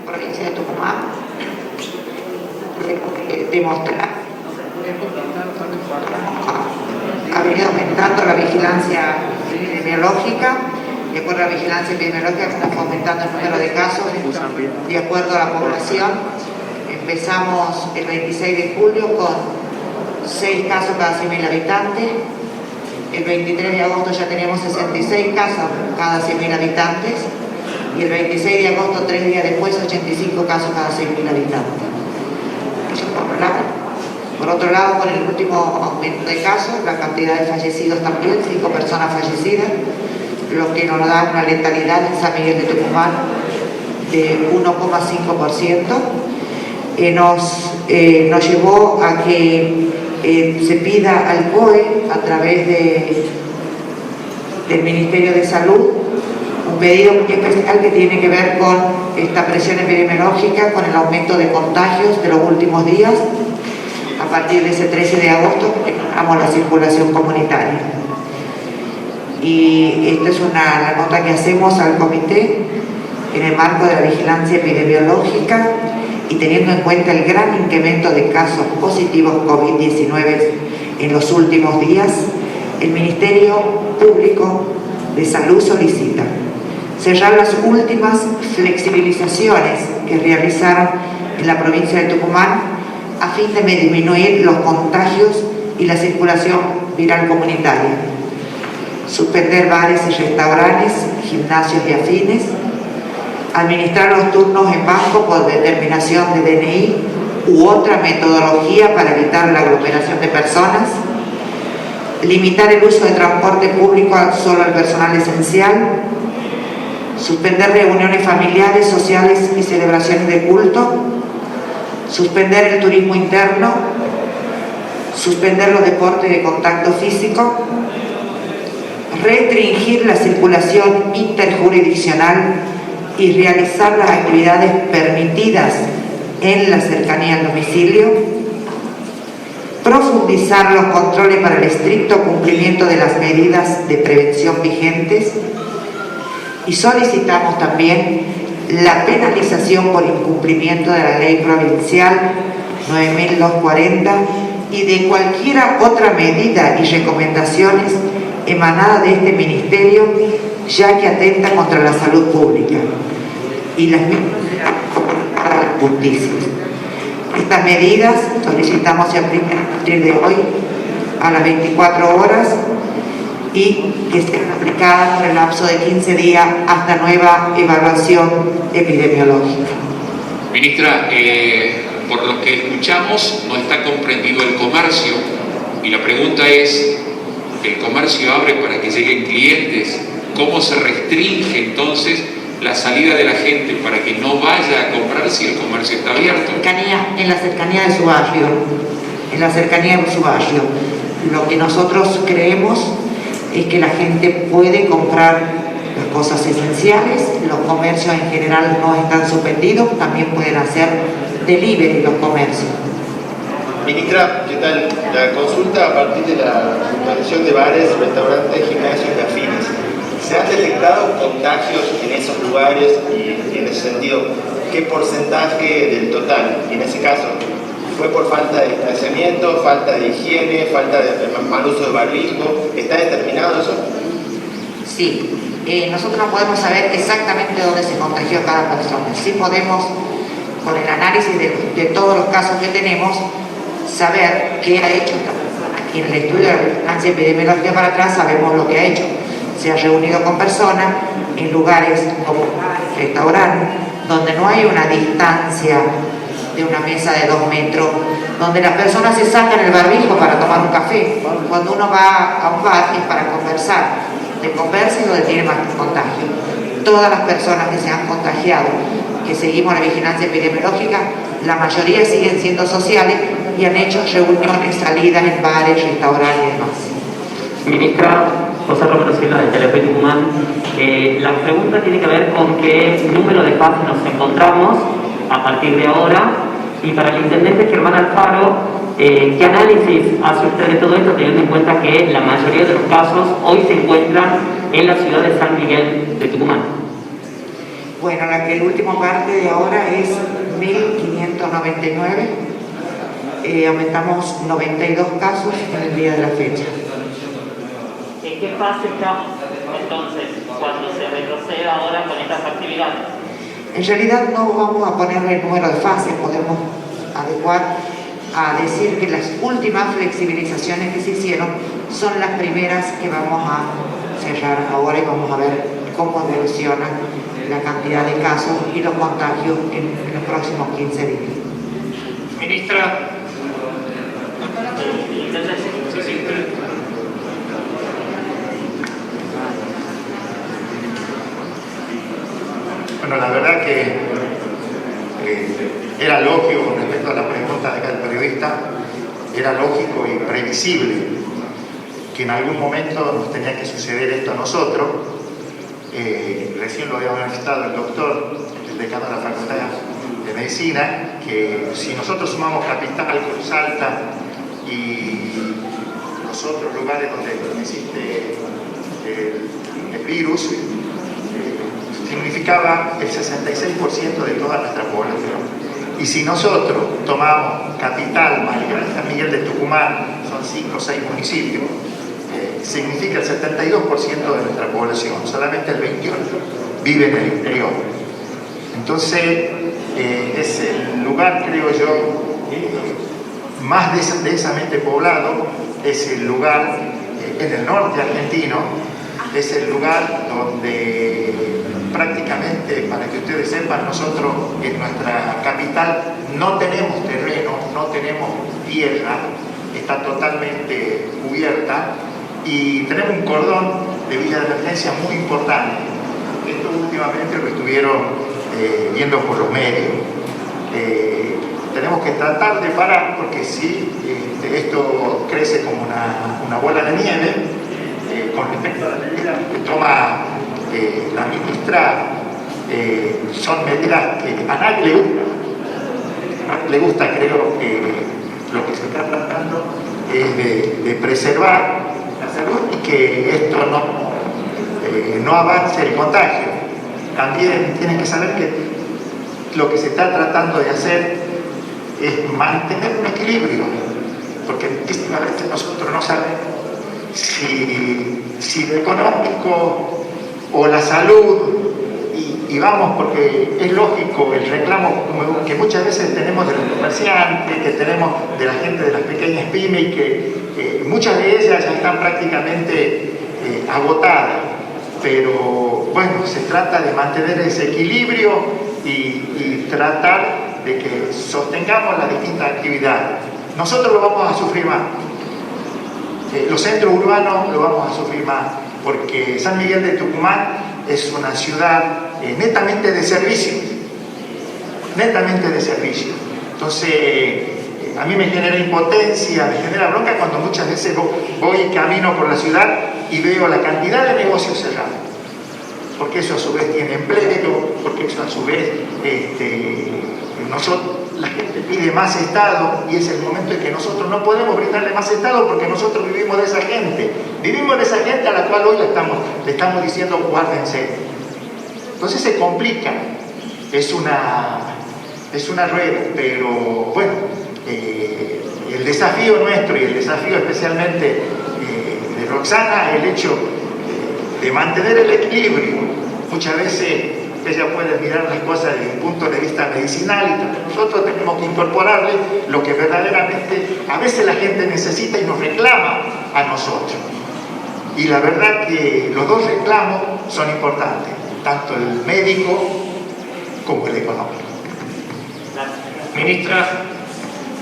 provincia de Tucumán, demostrar ha venido aumentando la vigilancia epidemiológica. De acuerdo a la vigilancia epidemiológica, estamos aumentando el número de casos de acuerdo a la población. Empezamos el 26 de julio con 6 casos cada 100.000 habitantes. El 23 de agosto ya tenemos 66 casos cada 100.000 habitantes. Y el 26 de agosto, 3 días después, 85 casos cada 6.000 habitantes. Eso por un lado. Por otro lado, con el último aumento de casos, la cantidad de fallecidos también, 5 personas fallecidas, lo que nos da una letalidad en San Miguel de Tucumán de 1,5%. Nos llevó a que se pida al COE, a través del Ministerio de Salud, un pedido especial que tiene que ver con esta presión epidemiológica, con el aumento de contagios de los últimos días. A partir de ese 13 de agosto empezamos la circulación comunitaria. Y esta es la nota que hacemos al comité en el marco de la vigilancia epidemiológica y teniendo en cuenta el gran incremento de casos positivos COVID-19 en los últimos días. El Ministerio Público de Salud solicita cerrar las últimas flexibilizaciones que realizaron en la provincia de Tucumán a fin de disminuir los contagios y la circulación viral comunitaria. Suspender bares y restaurantes, gimnasios y afines. Administrar los turnos en banco por determinación de DNI u otra metodología para evitar la aglomeración de personas. Limitar el uso de transporte público solo al personal esencial. Suspender reuniones familiares, sociales y celebraciones de culto. Suspender el turismo interno, suspender los deportes de contacto físico, restringir la circulación interjurisdiccional y realizar las actividades permitidas en la cercanía al domicilio, profundizar los controles para el estricto cumplimiento de las medidas de prevención vigentes y solicitamos también la penalización por incumplimiento de la ley provincial 9240 y de cualquier otra medida y recomendaciones emanada de este ministerio, ya que atenta contra la salud pública y las justicias. Estas medidas solicitamos se apliquen a partir de hoy a las 24 horas y que estén aplicadas por el lapso de 15 días hasta nueva evaluación epidemiológica. Ministra, por lo que escuchamos, no está comprendido el comercio y la pregunta es, ¿el comercio abre para que lleguen clientes? ¿Cómo se restringe entonces la salida de la gente para que no vaya a comprar si el comercio está abierto? En la cercanía de su barrio, lo que nosotros creemos es que la gente puede comprar las cosas esenciales, los comercios en general no están suspendidos, también pueden hacer delivery los comercios. Ministra, ¿qué tal? La consulta a partir de la suspensión de bares, restaurantes, gimnasios y afines. ¿Se han detectado contagios en esos lugares y en ese sentido, qué porcentaje del total? Y en ese caso, ¿fue por falta de distanciamiento, falta de higiene, falta de mal uso de barbijo? ¿Está determinado eso? Sí, nosotros no podemos saber exactamente dónde se contagió cada persona. Sí podemos, con el análisis de todos los casos que tenemos, saber qué ha hecho esta persona. Y en el estudio de la vigilancia epidemiológica para atrás sabemos lo que ha hecho. Se ha reunido con personas en lugares como restaurantes, donde no hay una distancia de una mesa de 2 metros, donde las personas se sacan el barbijo para tomar un café. Cuando uno va a un bar es para conversar, de conversa y donde tiene más contagio. Todas las personas que se han contagiado, que seguimos la vigilancia epidemiológica, la mayoría siguen siendo sociales y han hecho reuniones, salidas en bares, restaurantes y demás. Ministra José Romero Silva de Telefe Tucumán, la pregunta tiene que ver con qué número de fases nos encontramos a partir de ahora, y para el intendente Germán Alfaro, ¿qué análisis hace usted de todo esto, teniendo en cuenta que la mayoría de los casos hoy se encuentran en la ciudad de San Miguel de Tucumán? Bueno, el último parte de ahora es 1.599. Aumentamos 92 casos en el día de la fecha. ¿En qué fase estamos entonces cuando se retroceda ahora con estas actividades? En realidad no vamos a ponerle el número de fases, podemos adecuar a decir que las últimas flexibilizaciones que se hicieron son las primeras que vamos a cerrar ahora y vamos a ver cómo evoluciona la cantidad de casos y los contagios en los próximos 15 días. Ministra. Bueno, la verdad que era lógico, con respecto a la pregunta de acá del periodista, era lógico y previsible que en algún momento nos tenía que suceder esto a nosotros. Recién lo había manifestado el doctor, el decano de la Facultad de Medicina, que si nosotros sumamos Capital, Cruz Alta y los otros lugares donde existe el virus, significaba el 66% de toda nuestra población. Y si nosotros tomamos Capital, San Miguel de Tucumán, son 5 o 6 municipios, significa el 72% de nuestra población, solamente el 28% vive en el interior. Entonces, es el lugar, creo yo, más densamente poblado, es el lugar en el norte argentino, es el lugar donde prácticamente, para que ustedes sepan, nosotros en nuestra capital no tenemos terreno, no tenemos tierra, está totalmente cubierta y tenemos un cordón de vía de emergencia muy importante. Esto últimamente lo estuvieron viendo por los medios. Tenemos que tratar de parar porque si esto crece como una bola de nieve, con respecto a la medida que toma la ministra, son medidas que a nadie le gusta, creo que lo que se está tratando es de preservar la salud y que esto no avance el contagio. También tienen que saber que lo que se está tratando de hacer es mantener un equilibrio, porque muchísimas veces nosotros no sabemos si lo económico o la salud, y vamos, porque es lógico el reclamo que muchas veces tenemos de los comerciantes, que tenemos de la gente de las pequeñas pymes, y que muchas de ellas ya están prácticamente agotadas, pero bueno, se trata de mantener ese equilibrio y tratar de que sostengamos las distintas actividades. Nosotros lo vamos a sufrir más. Los centros urbanos lo vamos a sufrir más, porque San Miguel de Tucumán es una ciudad netamente de servicio, Entonces, a mí me genera impotencia, me genera bronca cuando muchas veces voy y camino por la ciudad y veo la cantidad de negocios cerrados, porque eso a su vez tiene empleo, porque eso a su vez la gente pide más Estado y es el momento en que nosotros no podemos brindarle más Estado porque nosotros vivimos de esa gente a la cual hoy le estamos diciendo guárdense. Entonces se complica, es una rueda, pero bueno, el desafío nuestro y el desafío especialmente de Roxana, el hecho de mantener el equilibrio. Muchas veces ella puede mirar las cosas desde un punto de vista medicinal y nosotros tenemos que incorporarle lo que verdaderamente a veces la gente necesita y nos reclama a nosotros. Y la verdad que los dos reclamos son importantes, tanto el médico como el económico. Ministra,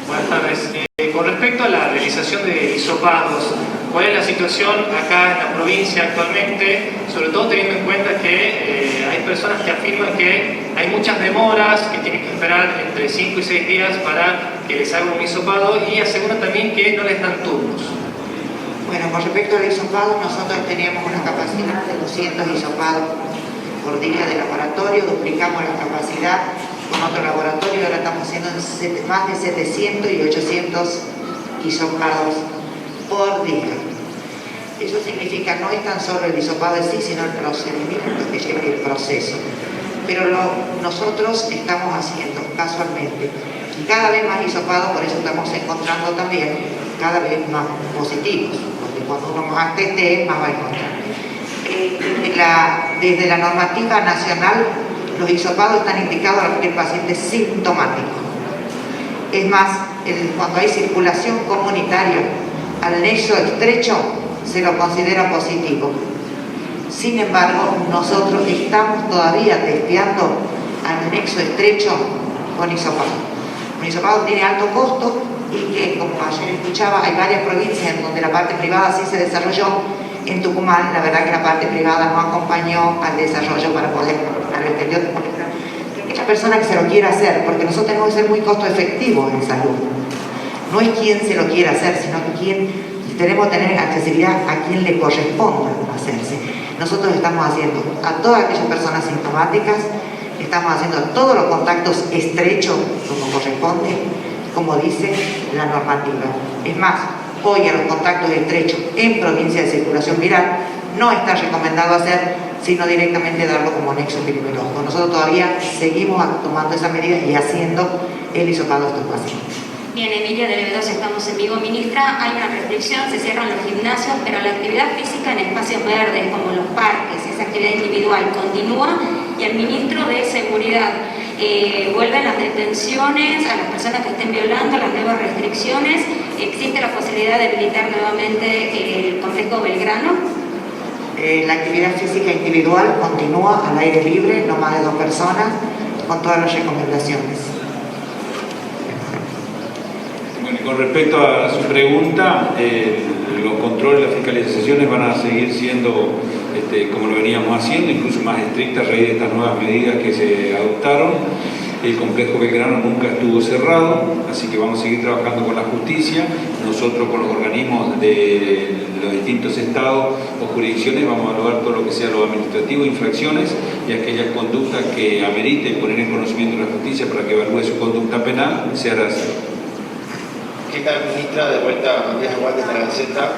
buenas tardes. Con respecto a la realización de hisopados, ¿cuál es la situación acá en la provincia actualmente? Sobre todo teniendo en cuenta que hay personas que afirman que hay muchas demoras, que tienen que esperar entre 5 y 6 días para que les hagan un hisopado y aseguran también que no les dan turnos. Bueno, con respecto al hisopado, nosotros teníamos una capacidad de 200 hisopados por día de laboratorio, duplicamos la capacidad con otro laboratorio, ahora estamos haciendo más de 700 y 800 hisopados por día. Eso significa no es tan solo el hisopado en sí, sino el procedimiento que lleva el proceso. pero nosotros estamos haciendo casualmente y cada vez más hisopados, por eso estamos encontrando también cada vez más positivos, porque cuando uno más teste, más va a encontrar. Desde la normativa nacional, los hisopados están indicados a cualquier paciente sintomático. Es más, cuando hay circulación comunitaria al nexo estrecho, se lo considera positivo. Sin embargo, nosotros estamos todavía testeando al nexo estrecho con hisopado. Un hisopado tiene alto costo y que, como ayer escuchaba, hay varias provincias en donde la parte privada sí se desarrolló. En Tucumán, la verdad que la parte privada no acompañó al desarrollo para poder al exterior. Aquella persona que se lo quiera hacer, porque nosotros tenemos que ser muy costo efectivos en salud. No es quien se lo quiera hacer, sino que tenemos que tener accesibilidad a quien le corresponda hacerse. Nosotros estamos haciendo a todas aquellas personas sintomáticas, estamos haciendo todos los contactos estrechos como corresponde, como dice la normativa. Es más, hoy a los contactos estrechos en provincia de circulación viral no está recomendado hacer, sino directamente darlo como nexo epidemiológico. Nosotros todavía seguimos tomando esa medida y haciendo el hisopado a estos pacientes. Bien, Emilia de Levedos, estamos en vivo. Ministra, hay una restricción, se cierran los gimnasios, pero la actividad física en espacios verdes como los parques, esa actividad individual continúa, y el ministro de Seguridad, vuelven las detenciones a las personas que estén violando las nuevas restricciones. ¿Existe la posibilidad de habilitar nuevamente el complejo Belgrano? La actividad física individual continúa al aire libre, no más de 2 personas, con todas las recomendaciones. Bueno, y con respecto a su pregunta, los controles, las fiscalizaciones van a seguir siendo como lo veníamos haciendo, incluso más estrictas a raíz de estas nuevas medidas que se adoptaron. El complejo Belgrano nunca estuvo cerrado, así que vamos a seguir trabajando con la justicia. Nosotros con los organismos de los distintos estados o jurisdicciones vamos a evaluar todo lo que sea lo administrativo, infracciones y aquellas conductas que ameriten poner en conocimiento de la justicia para que evalúe su conducta penal, se hará así. ¿Qué tal, ministra? De vuelta, Matías Aguante de la Gaceta.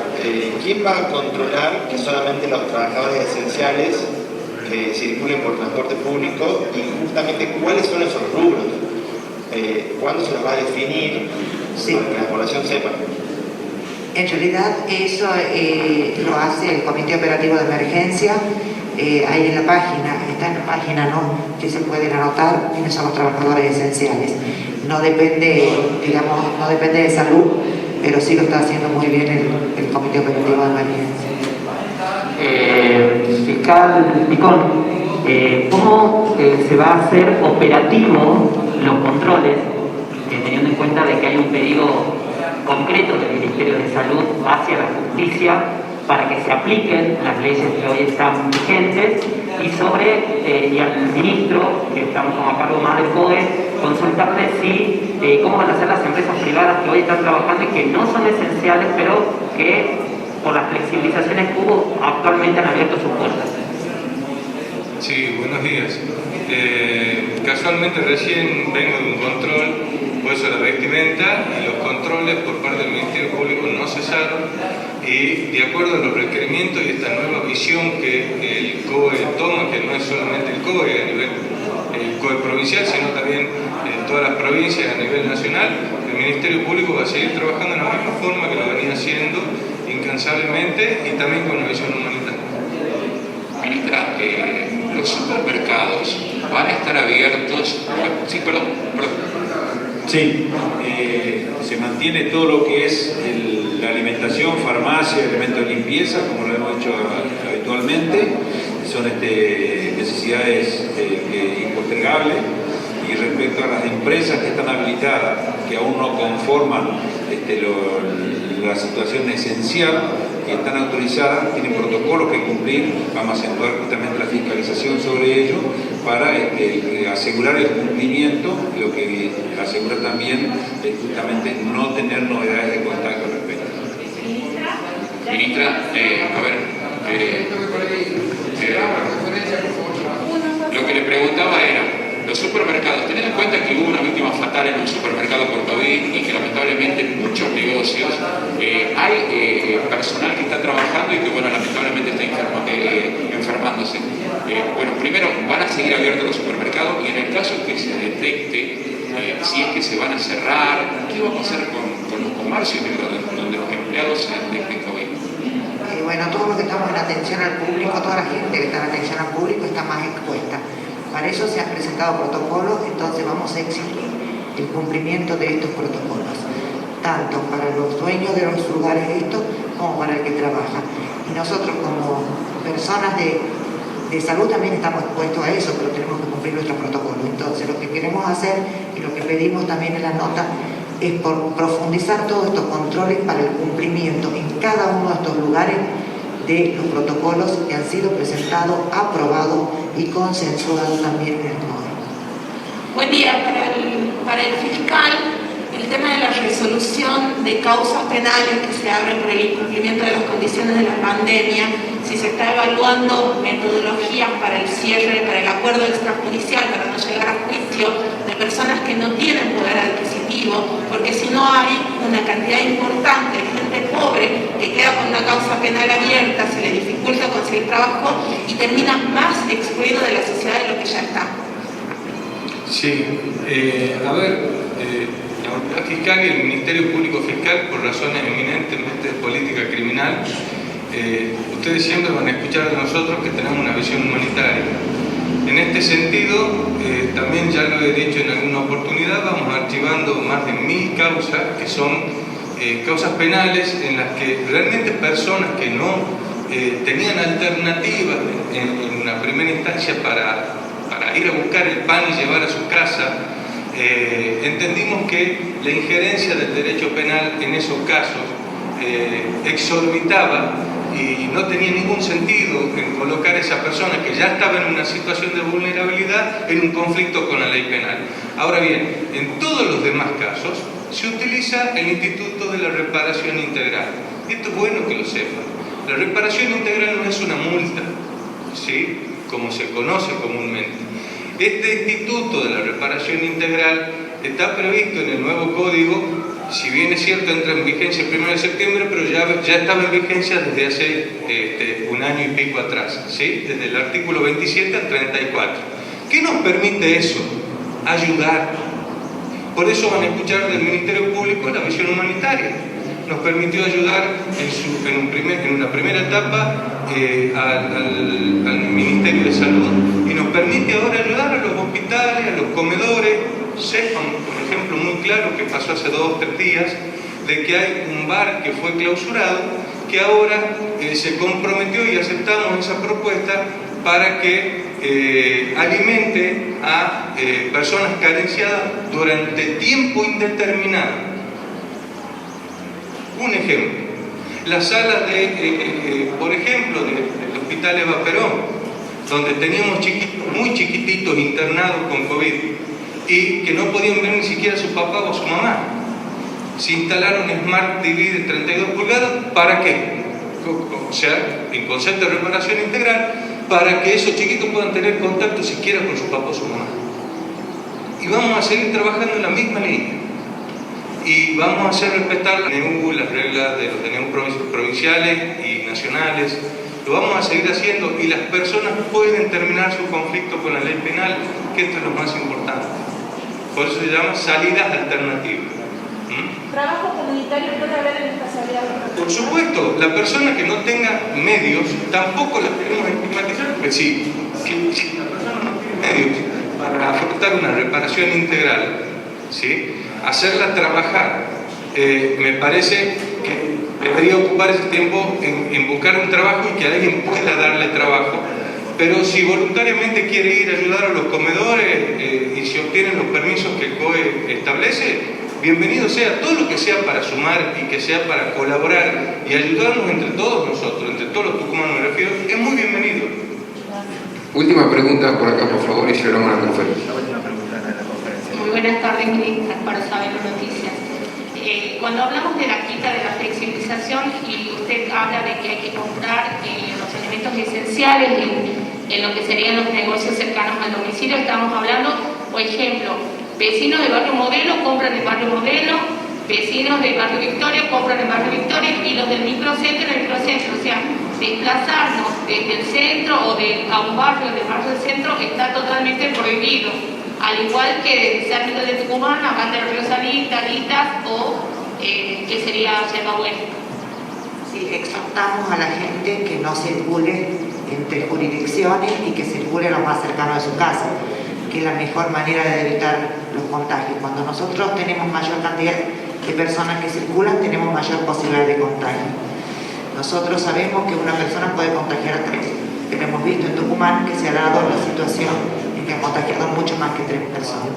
¿Quién va a controlar que solamente los trabajadores esenciales que circulen por transporte público y justamente cuáles son esos rubros? ¿Cuándo se los va a definir para que la población sepa? En realidad eso lo hace el Comité Operativo de Emergencia, ahí en la página, está en la página, ¿no?, que se pueden anotar quiénes son los trabajadores esenciales. No depende, digamos, no depende de salud, pero sí lo está haciendo muy bien el Comité Operativo de Emergencia. Fiscal Picón, ¿cómo se va a hacer operativo los controles, teniendo en cuenta de que hay un pedido concreto del Ministerio de Salud hacia la justicia para que se apliquen las leyes que hoy están vigentes y al ministro, que estamos a cargo más del COE, consultarle cómo van a ser las empresas privadas que hoy están trabajando y que no son esenciales, pero que por las flexibilizaciones que hubo actualmente han abierto sus puertas. Sí, buenos días. Casualmente recién vengo de un control, por eso la vestimenta, y los controles por parte del Ministerio Público no cesaron, y de acuerdo a los requerimientos y esta nueva visión que el COE toma, que no es solamente el COE a nivel el COE provincial, sino también en todas las provincias a nivel nacional, el Ministerio Público va a seguir trabajando de la misma forma que lo venía haciendo incansablemente y también con una visión humanitaria. Ministra, los supermercados van a estar abiertos. Sí, perdón. Sí, se mantiene todo lo que es la alimentación, farmacia, elementos de limpieza, como lo hemos hecho habitualmente. Son necesidades impostergables. Y respecto a las empresas que están habilitadas, que aún no conforman la situación esencial, que están autorizadas, tienen protocolos que cumplir. Vamos a acentuar justamente la fiscalización sobre ello para asegurar el cumplimiento, lo que asegura también justamente no tener novedades de contacto al respecto. Ministra, lo que le preguntaba era, los supermercados teniendo en cuenta que hubo una víctima fatal en un supermercado por COVID y que lamentablemente en muchos negocios hay personal que está trabajando y que, bueno, lamentablemente está enfermándose. Bueno, primero, van a seguir abiertos los supermercados y en el caso que se detecte si es que se van a cerrar, ¿qué vamos a hacer con los comercios donde los empleados se detecten COVID? Bueno, todo lo que estamos en atención al público, toda la gente que está en atención al público está más expuesta. Para eso se han presentado protocolos, entonces vamos a exigir el cumplimiento de estos protocolos, tanto para los dueños de los lugares estos como para el que trabaja. Y nosotros como personas de salud también estamos expuestos a eso, pero tenemos que cumplir nuestros protocolos. Entonces lo que queremos hacer y lo que pedimos también en la nota es por profundizar todos estos controles para el cumplimiento en cada uno de estos lugares de los protocolos que han sido presentados, aprobados y consensuados también en el módulo. Buen día. Para el fiscal, el tema de la resolución de causas penales que se abren por el incumplimiento de las condiciones de la pandemia, si se está evaluando metodologías para el cierre, para el acuerdo extrajudicial, para no llegar a juicio de personas que no tienen poder adquisitivo, porque si no hay una cantidad importante de gente pobre que queda con una causa penal abierta, se le dificulta conseguir trabajo y termina más excluido de la sociedad de lo que ya está. Sí, a ver, la autoridad fiscal y el Ministerio Público Fiscal, por razones eminentemente de política criminal, ustedes siempre van a escuchar de nosotros que tenemos una visión humanitaria. En este sentido, también ya lo he dicho en alguna oportunidad, vamos archivando más de 1000 causas que son causas penales en las que realmente personas que no tenían alternativas en una primera instancia para ir a buscar el pan y llevar a su casa, entendimos que la injerencia del derecho penal en esos casos exorbitaba y no tenía ningún sentido en colocar a esa persona que ya estaba en una situación de vulnerabilidad en un conflicto con la ley penal. Ahora bien, en todos los demás casos se utiliza el instituto de la reparación integral. Esto es bueno que lo sepan. La reparación integral no es una multa, ¿sí?, como se conoce comúnmente. Este instituto de la reparación integral está previsto en el nuevo código. Si bien es cierto, entra en vigencia el 1 de septiembre, pero ya estaba en vigencia desde hace un año y pico atrás, ¿sí?, desde el artículo 27 al 34. ¿Qué nos permite eso? Ayudar. Por eso van a escuchar del Ministerio Público la visión humanitaria. Nos permitió ayudar en una primera etapa al Ministerio de Salud y nos permite ahora ayudar a los hospitales, a los comedores. Sepan, por ejemplo, muy claro que pasó hace 2 o 3 días, de que hay un bar que fue clausurado, que ahora se comprometió y aceptamos esa propuesta para que alimente a personas carenciadas durante tiempo indeterminado. Un ejemplo, las salas por ejemplo, del Hospital Eva Perón, donde teníamos muy chiquititos internados con COVID, y que no podían ver ni siquiera a su papá o a su mamá. Se instalaron Smart TV de 32 pulgadas, ¿para qué? O sea, en concepto de reparación integral, para que esos chiquitos puedan tener contacto siquiera con su papá o su mamá. Y vamos a seguir trabajando en la misma línea. Y vamos a hacer respetar las reglas de los DNU provinciales y nacionales. Lo vamos a seguir haciendo y las personas pueden terminar su conflicto con la ley penal, que esto es lo más importante. Por eso se llama salidas alternativas. ¿Trabajo comunitario puede haber en esta salida? Por supuesto, la persona que no tenga medios, tampoco la queremos estigmatizar, porque si la persona no tiene medios para afrontar una reparación integral, ¿sí?, hacerla trabajar, me parece que debería ocupar ese tiempo en buscar un trabajo y que alguien pueda darle trabajo. Pero si voluntariamente quiere ir a ayudar a los comedores y se obtienen los permisos que el COE establece, bienvenido sea. Todo lo que sea para sumar y que sea para colaborar y ayudarnos entre todos nosotros, entre todos los tucumanos me refiero, es muy bienvenido. Última pregunta por acá, por favor, y cerramos la conferencia. Muy buenas tardes, ministra, para saber noticias. Cuando hablamos de la quita de la flexibilización y usted habla de que hay que comprar los elementos esenciales en lo que serían los negocios cercanos al domicilio, estamos hablando Por ejemplo, vecinos del barrio Modelo compran en barrio Modelo, vecinos del barrio Victoria compran en barrio Victoria y los del microcentro en el microcentro. O sea, desplazarnos desde el centro o a un barrio del barrio del centro está totalmente prohibido. Al igual que desde San Miguel de Tucumán, a Banda del Río Salita, Talitas o que sería Yerba Buena. Sí, exhortamos a la gente que no circule entre jurisdicciones y que circule lo más cercano de su casa, que es la mejor manera de evitar los contagios. Cuando nosotros tenemos mayor cantidad de personas que circulan, tenemos mayor posibilidad de contagio. Nosotros sabemos que una persona puede contagiar a 3, pero hemos visto en Tucumán que se ha dado la situación en que han contagiado mucho más que 3 personas.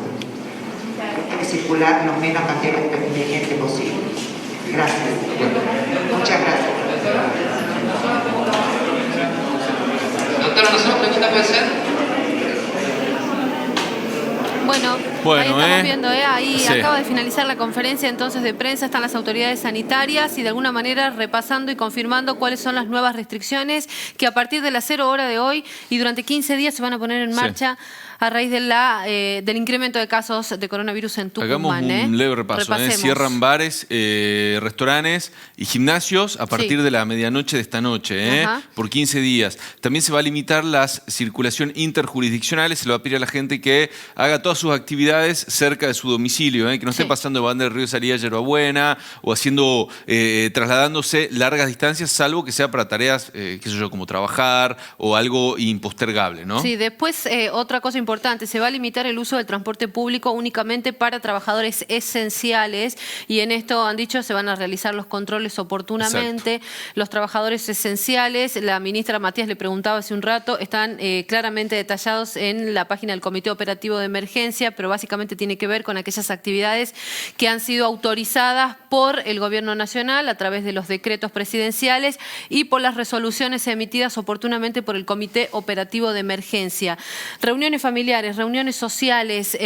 Hay que circular lo menos cantidad de gente posible. Gracias. Muchas gracias. Doctora, ¿no se nos pregunta puede ser? Bueno, ahí estamos viendo, ahí Sí. acaba de finalizar la conferencia entonces de prensa, están las autoridades sanitarias y de alguna manera repasando y confirmando cuáles son las nuevas restricciones que a partir de las 0 hora de hoy y durante 15 días se van a poner en marcha a raíz de del incremento de casos de coronavirus en Tucumán. Hagamos un leve repaso. Cierran bares, restaurantes y gimnasios a partir de la medianoche de esta noche, por 15 días. También se va a limitar la circulación interjurisdiccional, se le va a pedir a la gente que haga todas sus actividades cerca de su domicilio, que no esté pasando de Banda del Río Salida a Yerba Buena o haciendo, trasladándose largas distancias, salvo que sea para tareas, qué sé yo, como trabajar o algo impostergable, ¿no? Sí, después otra cosa importante, se va a limitar el uso del transporte público únicamente para trabajadores esenciales y en esto han dicho se van a realizar los controles oportunamente. Los trabajadores esenciales, la ministra Matías le preguntaba hace un rato, están claramente detallados en la página del Comité Operativo de Emergencia, pero básicamente tiene que ver con aquellas actividades que han sido autorizadas por el Gobierno Nacional a través de los decretos presidenciales y por las resoluciones emitidas oportunamente por el Comité Operativo de Emergencia. Reuniones familiares, reuniones sociales,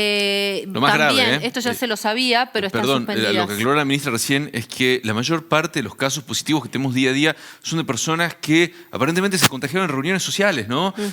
Lo más también, grave, esto ya se lo sabía, pero están suspendidas. Lo que aclaró la ministra recién es que la mayor parte de los casos positivos que tenemos día a día son de personas que aparentemente se contagiaron en reuniones sociales, ¿no? No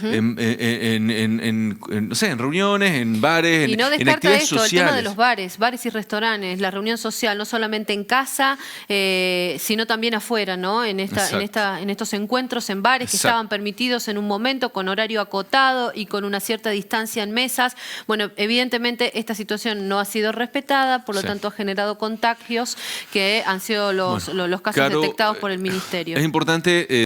sé, en reuniones, en bares, y no en descarta actividades esto, sociales. el tema de los bares y restaurantes, la reunión social, no solamente en casa, sino también afuera, ¿no? En estos encuentros en bares que estaban permitidos en un momento con horario acotado y con una cierta distancia en mesas. Bueno, evidentemente esta situación no ha sido respetada, por lo tanto ha generado contagios que han sido los casos detectados por el Ministerio. Es importante